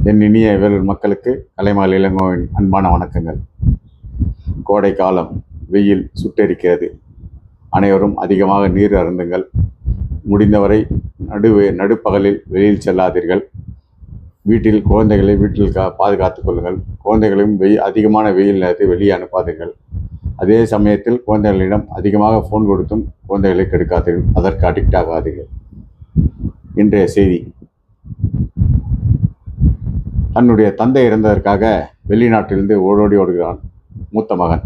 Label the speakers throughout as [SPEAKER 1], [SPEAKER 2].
[SPEAKER 1] என் இனிய வேலூர் மக்களுக்கு கலைமால் இளங்கோவின் அன்பான வணக்கங்கள். கோடை காலம், வெயில் சுட்டெரிக்கிறது. அனைவரும் அதிகமாக நீர் அருந்துங்கள். முடிந்தவரை நடுப்பகலில் வெளியில் செல்லாதீர்கள். வீட்டில் குழந்தைகளை பாதுகாத்துக் கொள்ளுங்கள். குழந்தைகளையும் அதிகமான வெயில் நேரத்தை வெளியே அனுப்பாதீர்கள். அதே சமயத்தில் குழந்தைகளிடம் அதிகமாக ஃபோன் கொடுத்தும் குழந்தைகளை கெடுக்காதீர்கள். அதற்கு அடிக்ட் ஆகாதீர்கள். இன்றைய செய்தி: தன்னுடைய தந்தை இறந்ததற்காக வெளிநாட்டிலிருந்து ஓடுகிறான் மூத்த மகன்.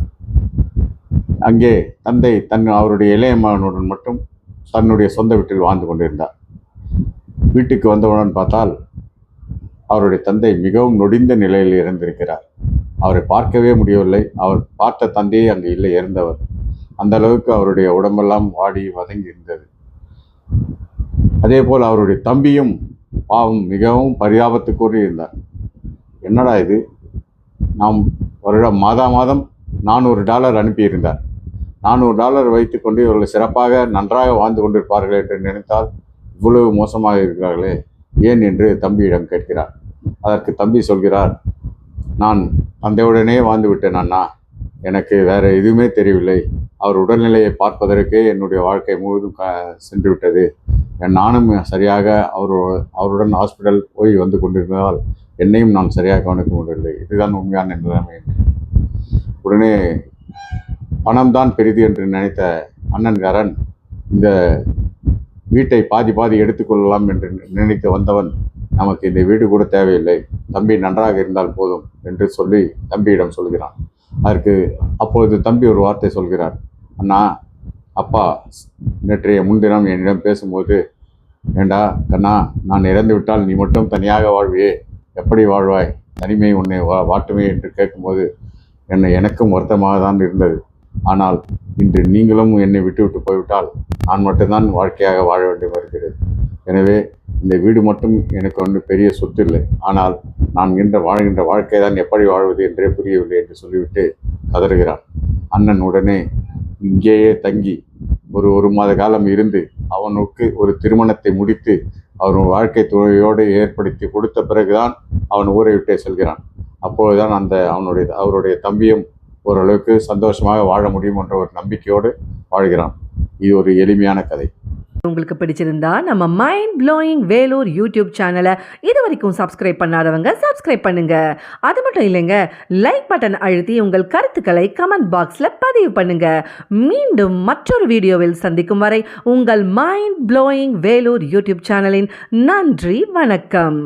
[SPEAKER 1] அங்கே தந்தை அவருடைய இளைய மகனுடன் மட்டும் தன்னுடைய சொந்த வீட்டில் வாழ்ந்து கொண்டிருந்தார். வீட்டுக்கு வந்தவுடன் பார்த்தால் அவருடைய தந்தை மிகவும் நொடிந்த நிலையில் இறந்திருக்கிறார். அவரை பார்க்கவே முடியவில்லை. அவர் பார்த்த தந்தையே அங்கு இல்லை, இறந்தவர். அந்த அளவுக்கு அவருடைய உடம்பெல்லாம் வாடி வதங்கி இருந்தது. அதே போல் அவருடைய தம்பியும் பாவம் மிகவும் பரிதாபத்துக்கூறி இருந்தார். என்னடா இது, நாம் மாதம் $400 அனுப்பியிருந்தார். $400 வைத்துக்கொண்டு இவர்கள் சிறப்பாக நன்றாக வாழ்ந்து கொண்டிருப்பார்கள் என்று நினைத்தால் இவ்வளவு மோசமாக இருக்கிறார்களே, ஏன் என்று தம்பியிடம் கேட்கிறார். அதற்கு தம்பி சொல்கிறார், நான் தந்தையுடனே வாழ்ந்து விட்டேன் அண்ணா, எனக்கு வேறு எதுவுமே தெரியவில்லை. அவர் உடல்நிலையை பார்ப்பதற்கே என்னுடைய வாழ்க்கை முழுவதும் சென்று விட்டது. நானும் சரியாக அவருடன் ஹாஸ்பிட்டல் போய் வந்து கொண்டிருந்தால் என்னையும் நான் சரியாக கவனிக்க முடியவில்லை. இதுதான் உண்மையான நிலைமை. உடனே பணம்தான் பெரிது என்று நினைத்த அண்ணன்காரன் இந்த வீட்டை பாதி எடுத்துக்கொள்ளலாம் என்று நினைத்து வந்தவன், நமக்கு இந்த வீடு கூட தேவையில்லை, தம்பி நன்றாக இருந்தால் போதும் என்று சொல்லி தம்பியிடம் சொல்கிறான். அதற்கு அப்பொழுது தம்பி ஒரு வார்த்தை சொல்கிறார். அண்ணா, அப்பா நேற்றைய முன்தினம் என்னிடம் பேசும்போது, ஏண்டா கண்ணா, நான் இறந்து விட்டால் நீ மட்டும் தனியாக வாழ்வியே, எப்படி வாழ்வாய், தனிமை உன்னை வாட்டுமே என்று கேட்கும்போது எனக்கும் வருத்தமாக தான் இருந்தது. ஆனால் இன்று நீங்களும் என்னை விட்டு போய்விட்டால் நான் மட்டும்தான் வாழ்க்கையாக வாழ வேண்டி வருகிறது. எனவே இந்த வீடு மட்டும் எனக்கு பெரிய சொத்து இல்லை. ஆனால் நான் வாழ்கின்ற வாழ்க்கை தான் எப்படி வாழ்வது என்றே புரியவில்லை என்று சொல்லிவிட்டு கதறுகிறான். அண்ணன் உடனே இங்கேயே தங்கி ஒரு மாத காலம் இருந்து அவனுக்கு ஒரு திருமணத்தை முடித்து அவன் வாழ்க்கை துணையோடு ஏற்படுத்தி கொடுத்த பிறகுதான் அவன் ஊரை விட்டே செல்கிறான். அப்பொழுதுதான் அவருடைய தம்பியும் ஓரளவுக்கு சந்தோஷமாக வாழ முடியும் என்ற ஒரு நம்பிக்கையோடு வாழ்கிறான். இது ஒரு எளிமையான கதை.
[SPEAKER 2] உங்களுக்கு பிடிச்சிருந்தா நம்ம மைண்ட் ப்ளோயிங் வேலூர் யூடியூப் சேனலை இது வரைக்கும் சப்ஸ்கிரைப் பண்ணாதவங்க சப்ஸ்கிரைப் பண்ணுங்க. அது மட்டும் இல்லைங்க, லைக் பட்டன் அழுத்தி உங்கள் கருத்துக்களை கமெண்ட் பாக்ஸில் பதிவு பண்ணுங்க. மீண்டும் மற்றொரு வீடியோவில் சந்திக்கும் வரை உங்கள் மைண்ட் ப்ளோயிங் வேலூர் யூடியூப் சேனலின் நன்றி, வணக்கம்.